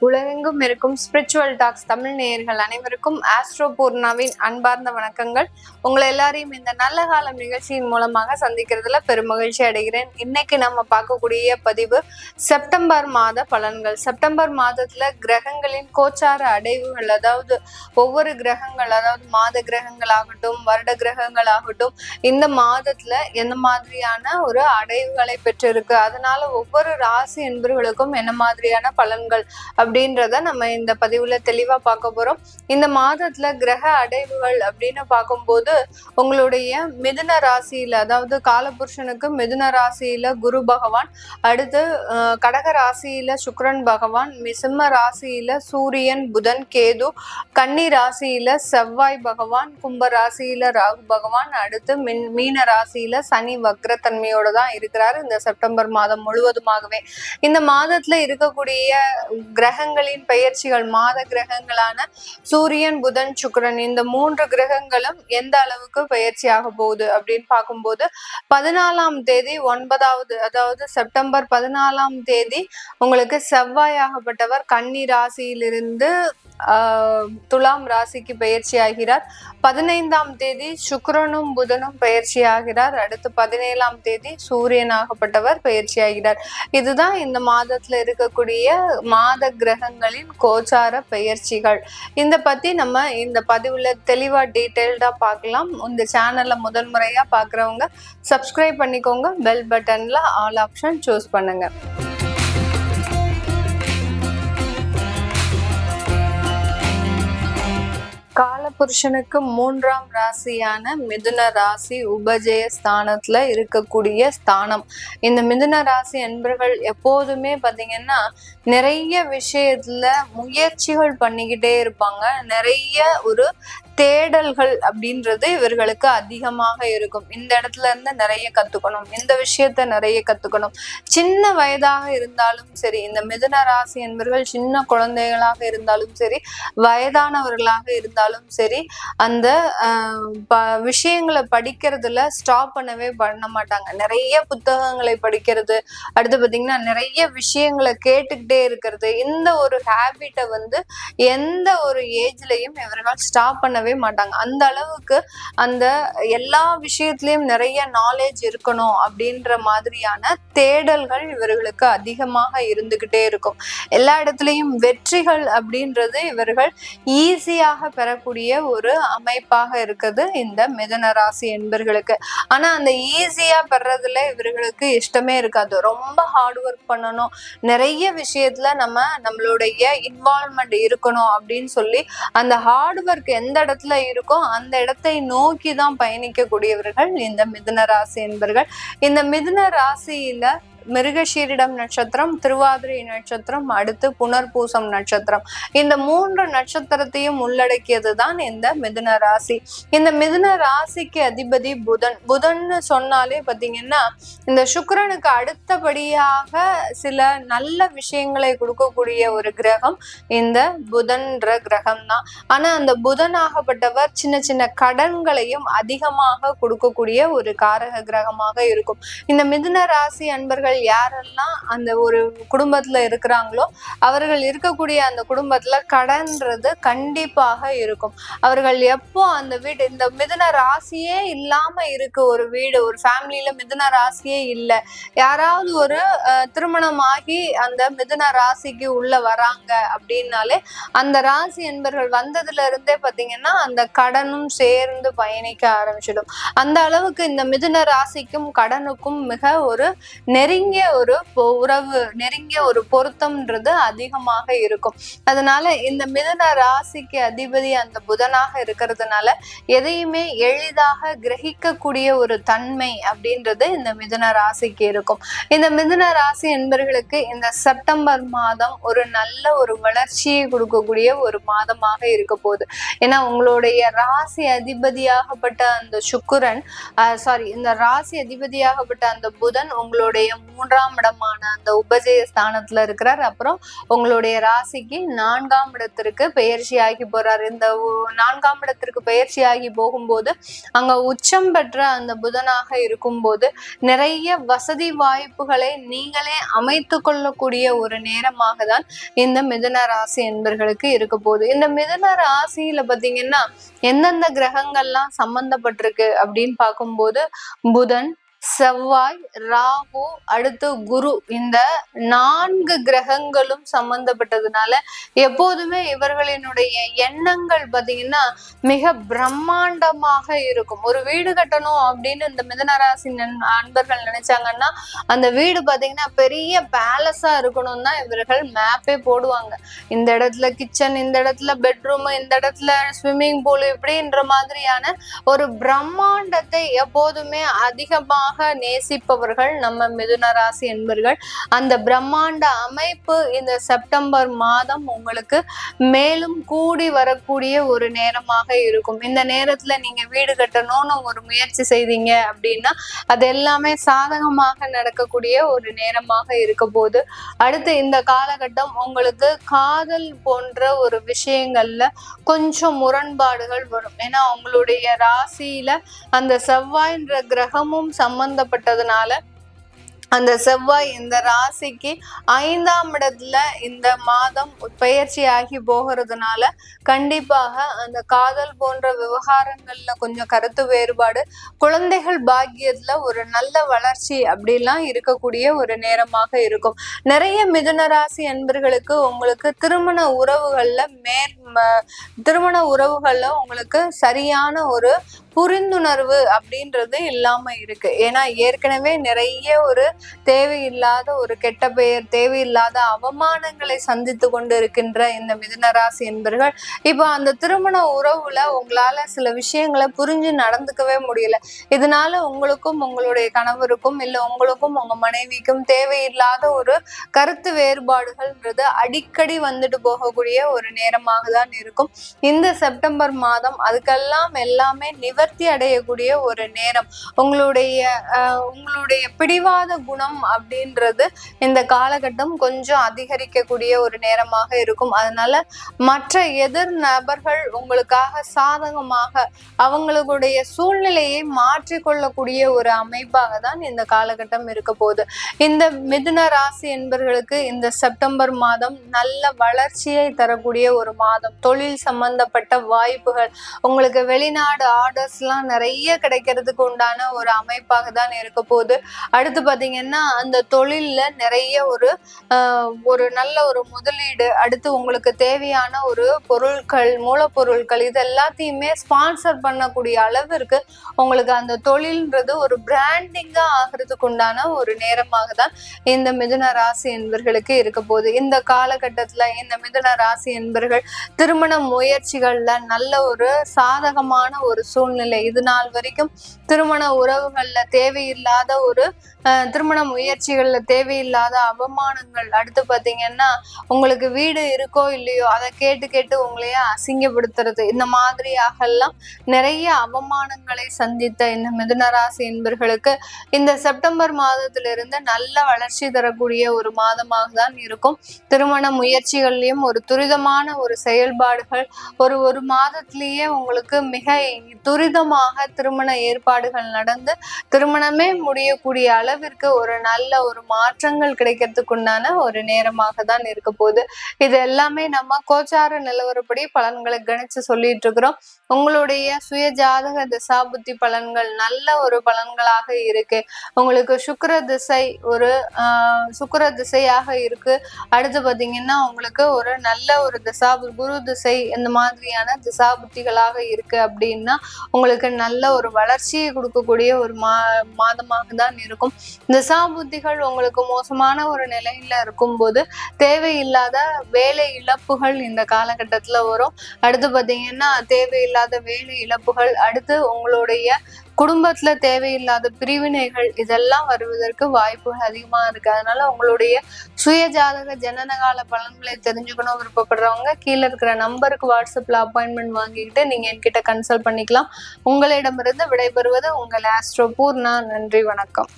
உலகெங்கும் இருக்கும் spiritual tax Tamil நேயர்கள் அனைவருக்கும் ஆஸ்ட்ரோ பூர்ணாவின் அன்பார்ந்த வணக்கங்கள். உங்களை எல்லாரையும் இந்த நல்ல காலம் நிகழ்ச்சியின் மூலமாக சந்திக்கிறதுல பெருமகிழ்ச்சி அடைகிறேன். இன்னைக்கு நம்ம பார்க்கக்கூடிய பதிவு செப்டம்பர் மாத பலன்கள். செப்டம்பர் மாதத்துல கிரகங்களின் கோச்சார அடைவுகள், அதாவது ஒவ்வொரு கிரகங்கள், அதாவது மாத கிரகங்கள் ஆகட்டும், வருட கிரகங்கள் ஆகட்டும், இந்த மாதத்துல எந்த மாதிரியான ஒரு அடைவுகளை பெற்றிருக்கு, அதனால ஒவ்வொரு ராசி என்பவர்களுக்கும் என்ன மாதிரியான பலன்கள் அப்படின்றத நம்ம இந்த பதிவுல தெளிவா பார்க்க போறோம். இந்த மாதத்துல கிரக அடைவுகள் அப்படின்னு பார்க்கும்போது உங்களுடைய மிதுன ராசியில, அதாவது காலபுருஷனுக்கு மிதுன ராசியில குரு பகவான், அடுத்து கடக ராசியில சுக்கிரன் பகவான், சிம்ம ராசியில சூரியன் புதன் கேது, கன்னி ராசியில செவ்வாய் பகவான், கும்ப ராசியில ராகு பகவான், அடுத்து மீன ராசியில சனி வக்ரத்தன்மையோட தான் இருக்கிறாரு இந்த செப்டம்பர் மாதம் முழுவதுமாகவே. இந்த மாதத்துல இருக்கக்கூடிய கிரகங்களின் பெயர்ச்சிகள், மாத கிரகங்களான சூரியன் புதன் சுக்கிரன், இந்த 3 கிரகங்களும் எந்த அளவுக்கு பயிற்சி ஆக போகுது அப்படின்னு பார்க்கும்போது 14ஆம் தேதி 9வது, அதாவது செப்டம்பர் 14ஆம் தேதி உங்களுக்கு செவ்வாய் ஆகப்பட்டவர் கன்னி ராசியிலிருந்து துலாம் ராசிக்கு பயிற்சி ஆகிறார். 15ஆம் தேதி சுக்கிரனும் புதனும் பயிற்சி ஆகிறார். அடுத்து 17ஆம் தேதி சூரியன் ஆகப்பட்டவர் பயிற்சி ஆகிறார். இதுதான் இந்த மாதத்துல இருக்கக்கூடிய மாத கிரகங்களின் கோச்சார பெயர்ச்சிகள். இந்த பத்தி நம்ம இந்த பதிவுல தெளிவா டீட்டெயில்டா பார்க்கலாம். இந்த சேனல்ல முதன்முறையா பாக்குறவங்க சப்ஸ்கிரைப் பண்ணிக்கோங்க. பெல் பட்டன்ல ஆல் ஆப்ஷன் சூஸ் பண்ணுங்க. காலபுருஷனுக்கு 3ஆம் ராசியான மிதுன ராசி உபஜய ஸ்தானத்துல இருக்கக்கூடிய ஸ்தானம். இந்த மிதுன ராசி என்பர்கள் எப்போதுமே பாத்தீங்கன்னா நிறைய விஷயத்துல முயற்சிகள் பண்ணிக்கிட்டே இருப்பாங்க. நிறைய ஒரு தேடல்கள் அப்படின்றது இவர்களுக்கு அதிகமாக இருக்கும். இந்த இடத்துல இருந்து நிறைய கத்துக்கணும், இந்த விஷயத்த நிறைய கத்துக்கணும். சின்ன வயதாக இருந்தாலும் சரி, இந்த மிதுன ராசி என்பவர்கள் சின்ன குழந்தைகளாக இருந்தாலும் சரி, வயதானவர்களாக இருந்தாலும் சரி, அந்த விஷயங்களை படிக்கிறதுல ஸ்டாப் பண்ண மாட்டாங்க. நிறைய புத்தகங்களை படிக்கிறது, அடுத்து பாத்தீங்கன்னா நிறைய விஷயங்களை கேட்டுக்கிட்டே இருக்கிறது, இந்த ஒரு ஹேபிட்டை எந்த ஒரு ஏஜ்லயும் இவர்கள் ஸ்டாப் பண்ணவே மாட்டாங்க. அந்த அளவுக்கு அந்த எல்லா விஷயத்திலயும் நிறைய நாலேஜ் இருக்கணும் அப்படின்ற மாதிரியான தேடல்கள் இவர்களுக்கு அதிகமாக இருந்துகிட்டே இருக்கும். எல்லா இடத்துலயும் வெற்றிகள் அப்படின்றது இவர்கள் ஈஸியாக பெறக்கூடிய ஒரு அமைப்பாக இருக்குது இந்த மிதுன ராசி என்பர்களுக்கு. ஆனா அந்த ஈஸியா பெறதுல இவர்களுக்கு இஷ்டமே இருக்காது. ரொம்ப ஹார்ட் ஒர்க் பண்ணணும், நிறைய விஷயத்துல நம்மளுடைய இன்வால்வ்மெண்ட் இருக்கணும் அப்படின்னு சொல்லி அந்த ஹார்ட் ஒர்க் எந்த இடத்துல இருக்கோ அந்த இடத்தை நோக்கி தான் பயணிக்கக்கூடியவர்கள் இந்த மிதுன ராசி என்பர்கள். இந்த மிதுன ராசியில மிருகஷீரிடம் நட்சத்திரம், திருவாதிரை நட்சத்திரம், அடுத்து புனர்பூசம் நட்சத்திரம், இந்த 3 நட்சத்திரத்தையும் உள்ளடக்கியது தான் இந்த மிதுன ராசி. இந்த மிதுன ராசிக்கு அதிபதி புதன். புதன்னு சொன்னாலே பாத்தீங்கன்னா இந்த சுக்கிரனுக்கு அடுத்தபடியாக சில நல்ல விஷயங்களை கொடுக்கக்கூடிய ஒரு கிரகம் இந்த புதன்ற கிரகம் தான். ஆனா அந்த புதனாகப்பட்டவர் சின்ன சின்ன கடன்களையும் அதிகமாக கொடுக்கக்கூடிய ஒரு காரக கிரகமாக இருக்கும். இந்த மிதுன ராசி அன்பர்கள் யாரெல்லாம் அந்த ஒரு குடும்பத்துல இருக்கிறாங்களோ அவர்கள் இருக்கக்கூடிய அந்த குடும்பத்துல கடன்றது கண்டிப்பாக இருக்கும். அவர்கள் எப்போ அந்த வீடு, இந்த மிதுன ராசியே இல்லாம இருக்கு ஒரு வீடு, ஒரு ஃபேமிலியில மிதுன ராசியே இல்லை, யாராவது ஒரு திருமணமாகி அந்த மிதுன ராசிக்கு உள்ள வராங்க அப்படின்னாலே அந்த ராசி என்பர்கள் வந்ததுல இருந்தே பாத்தீங்கன்னா அந்த கடனும் சேர்ந்து பயணிக்க ஆரம்பிச்சிடும். அந்த அளவுக்கு இந்த மிதுன ராசிக்கும் கடனுக்கும் மிக ஒரு நெருங்கிய ஒரு உறவு, நெருங்கிய ஒரு பொருத்தம்ன்றது அதிகமாக இருக்கும். அதனால இந்த மிதுன ராசிக்கு அதிபதி அந்த புதனாக இருக்கிறதுனால எதையுமே எளிதாக கிரகிக்கக்கூடிய ஒரு தன்மை அப்படின்றது இந்த மிதுன ராசிக்கு இருக்கும். இந்த மிதுன ராசி என்பவர்களுக்கு இந்த செப்டம்பர் மாதம் ஒரு நல்ல ஒரு வளர்ச்சியை கொடுக்கக்கூடிய ஒரு மாதமாக இருக்க போகுது. ஏன்னா உங்களுடைய ராசி அதிபதியாகப்பட்ட அந்த சுக்கிரன், இந்த ராசி அதிபதியாகப்பட்ட அந்த புதன் உங்களுடைய 3ஆம் இடமான அந்த உபஜய ஸ்தானத்துல இருக்கிறார். அப்புறம் உங்களுடைய ராசிக்கு 4ஆம் இடத்திற்கு பெயர்ச்சி ஆகி போறார். இந்த 4ஆம் இடத்திற்கு பெயர்ச்சி ஆகி போகும்போது அங்க உச்சம் பெற்ற அந்த புதனாக இருக்கும்போது நிறைய வசதி வாய்ப்புகளை நீங்களே அமைத்து கொள்ளக்கூடிய ஒரு நேரமாக தான் இந்த மிதுன ராசி என்பர்களுக்கு இருக்க போகுது. இந்த மிதுன ராசியில பாத்தீங்கன்னா எந்தெந்த கிரகங்கள்லாம் சம்பந்தப்பட்டிருக்கு அப்படின்னு பார்க்கும்போது புதன், செவ்வாய், ராகு, அடுத்து குரு, இந்த 4 கிரகங்களும் சம்பந்தப்பட்டதுனால எப்போதுமே இவர்களினுடைய எண்ணங்கள் பாத்தீங்கன்னா மிக பிரம்மாண்டமாக இருக்கும். ஒரு வீடு கட்டணும் அப்படின்னு இந்த மிதுனராசி அன்பர்கள் நினைச்சாங்கன்னா அந்த வீடு பாத்தீங்கன்னா பெரிய பேலஸா இருக்கணும் தான் இவர்கள் மேப்பே போடுவாங்க. இந்த இடத்துல கிச்சன், இந்த இடத்துல பெட்ரூம், இந்த இடத்துல ஸ்விம்மிங் பூல், இப்படின்ற மாதிரியான ஒரு பிரம்மாண்டத்தை எப்போதுமே அதிகமாக நேசிப்பவர்கள் நம்ம மிதுன ராசி என்பர்கள். அந்த பிரம்மாண்ட அமைப்பு இந்த செப்டம்பர் மாதம் உங்களுக்கு மேலும் கூடி வரக்கூடிய ஒரு நேரமாக இருக்கும். இந்த நேரத்துல நீங்க வீடு கட்டணும்னு ஒரு முயற்சி செய்தீங்க அப்படின்னா அது எல்லாமே சாதகமாக நடக்கக்கூடிய ஒரு நேரமாக இருக்க போது. அடுத்து இந்த காலகட்டம் உங்களுக்கு காதல் போன்ற ஒரு விஷயங்கள்ல கொஞ்சம் முரண்பாடுகள் வரும். ஏன்னா உங்களுடைய ராசியில அந்த செவ்வாய்ன்ற கிரகமும் சம்பந்தப்பட்டதுனால அந்த செவ்வாய் இந்த ராசிக்கு 5ஆம் இடத்துல இந்த மாதம் பெயர்ச்சி ஆகி போகிறதுனால கண்டிப்பாக அந்த காதல் போன்ற விவகாரங்கள்ல கொஞ்சம் கருத்து வேறுபாடு, குழந்தைகள் பாக்கியத்துல ஒரு நல்ல வளர்ச்சி அப்படிலாம் இருக்கக்கூடிய ஒரு நேரமாக இருக்கும். நிறைய மிதுன ராசி என்பர்களுக்கு உங்களுக்கு திருமண உறவுகள்ல உங்களுக்கு சரியான ஒரு புரிந்துணர்வு அப்படின்றது இல்லாம இருக்கு. ஏன்னா ஏற்கனவே நிறைய ஒரு தேவையில்லாத ஒரு கெட்ட பெயர், தேவையில்லாத அவமானங்களை சந்தித்து கொண்டு இருக்கின்ற இந்த மிதுன ராசி என்பர்கள் இப்போ அந்த திருமண உறவுல உங்களால சில விஷயங்களை புரிஞ்சு நடந்துக்கவே முடியல. இதனால உங்களுக்கும் உங்களுடைய கணவருக்கும் இல்ல உங்களுக்கும் உங்க மனைவிக்கும் தேவையில்லாத ஒரு கருத்து வேறுபாடுகள்ன்றது அடிக்கடி வந்துட்டு போகக்கூடிய ஒரு நேரமாக தான் இருக்கும். இந்த செப்டம்பர் மாதம் அதுக்கெல்லாம் எல்லாமே நிவர்த்தி அடையக்கூடிய ஒரு நேரம். உங்களுடைய பிடிவாத குணம் அப்படின்றது இந்த காலகட்டம் கொஞ்சம் அதிகரிக்கக்கூடிய ஒரு நேரமாக இருக்கும். அதனால மற்ற எதிர் நபர்கள் உங்களுக்காக சாதகமாக அவங்களுடைய சூழ்நிலையை மாற்றிக்கொள்ளக்கூடிய ஒரு அமைப்பாக தான் இந்த காலகட்டம் இருக்க போகுது. இந்த மிதுன ராசி என்பவர்களுக்கு இந்த செப்டம்பர் மாதம் நல்ல வளர்ச்சியை தரக்கூடிய ஒரு மாதம். தொழில் சம்பந்தப்பட்ட வாய்ப்புகள், உங்களுக்கு வெளிநாடு ஆர்டர்ஸ்லாம் நிறைய கிடைக்கிறதுக்கு உண்டான ஒரு அமைப்பாக தான் இருக்க போகுது. அடுத்து பாத்தீங்கன்னா அந்த தொழில்ல நிறைய ஒரு நல்ல ஒரு முதலீடு, அடுத்து உங்களுக்கு தேவையான ஒரு பொருட்கள், மூலப்பொருட்கள், இது எல்லாத்தையுமே ஸ்பான்சர் பண்ணக்கூடிய அளவிற்கு உங்களுக்கு அந்த தொழில்ன்றது ஒரு பிராண்டிங்கா ஆகிறதுக்கு உண்டான ஒரு நேரமாக தான் இந்த மிதுன ராசி என்பர்களுக்கு இருக்க போகுது. இந்த காலகட்டத்துல இந்த மிதுன ராசி என்பர்கள் திருமண முயற்சிகள்ல நல்ல ஒரு சாதகமான ஒரு சூழ்நிலை. இது நாள் வரைக்கும் திருமண உறவுகள்ல தேவையில்லாத ஒரு திருமண முயற்சிகள்ல தேவையில்லாத அவமானங்கள், அடுத்து பாத்தீங்கன்னா உங்களுக்கு வீடு இருக்கோ இல்லையோ அதை கேட்டு உங்களையே அசிங்கப்படுத்துறது, இந்த மாதிரியாக எல்லாம் நிறைய அவமானங்களை சந்தித்த இந்த மிதுன ராசி என்பர்களுக்கு இந்த செப்டம்பர் மாதத்திலிருந்து நல்ல வளர்ச்சி தரக்கூடிய ஒரு மாதமாக தான் இருக்கும். திருமண முயற்சிகள்லயும் ஒரு துரிதமான ஒரு செயல்பாடுகள், ஒரு மாதத்திலேயே உங்களுக்கு மிக துரிதமாக திருமண ஏற்பாடுகள் நடந்து திருமணமே முடியக்கூடிய அளவிற்கு ஒரு நல்ல ஒரு மாற்றங்கள் கிடைக்கிறதுக்குண்டான ஒரு நேரமாக தான் இருக்க போகுது. இது எல்லாமே நம்ம கோச்சார நிலவரப்படி பலன்களை கணிச்சு சொல்லிட்டு இருக்கிறோம். உங்களுடைய சுய ஜாதக திசாபுத்தி பலன்கள் நல்ல ஒரு பலன்களாக இருக்கு. உங்களுக்கு சுக்கிர திசையாக இருக்கு. அடுத்து பாத்தீங்கன்னா உங்களுக்கு ஒரு நல்ல ஒரு குரு திசை, இந்த மாதிரியான திசாபுத்திகளாக இருக்கு அப்படின்னா உங்களுக்கு நல்ல ஒரு வளர்ச்சியை கொடுக்கக்கூடிய ஒரு மாதமாக தான் இருக்கும். திசாபுத்திகள் உங்களுக்கு மோசமான ஒரு நிலையில இருக்கும்போது தேவையில்லாத வேலை இழப்புகள் இந்த காலகட்டத்துல வரும். அடுத்து பாத்தீங்கன்னா தேவையில்லாத வேலை இழப்புகள், அடுத்து உங்களுடைய குடும்பத்துல தேவையில்லாத பிரிவினைகள், இதெல்லாம் வருவதற்கு வாய்ப்புகள் அதிகமா இருக்கு. அதனால உங்களுடைய சுய ஜாதக ஜனனகால பலன்களை தெரிஞ்சுக்கணும் விருப்பப்படுறவங்க கீழே இருக்கிற நம்பருக்கு வாட்ஸ்அப்ல அப்பாயின்மெண்ட் வாங்கிக்கிட்டு நீங்க என்கிட்ட கன்சல்ட் பண்ணிக்கலாம். உங்களிடமிருந்து விடைபெறுவது உங்கள் ஆஸ்ட்ரோ பூர்ணா. நன்றி, வணக்கம்.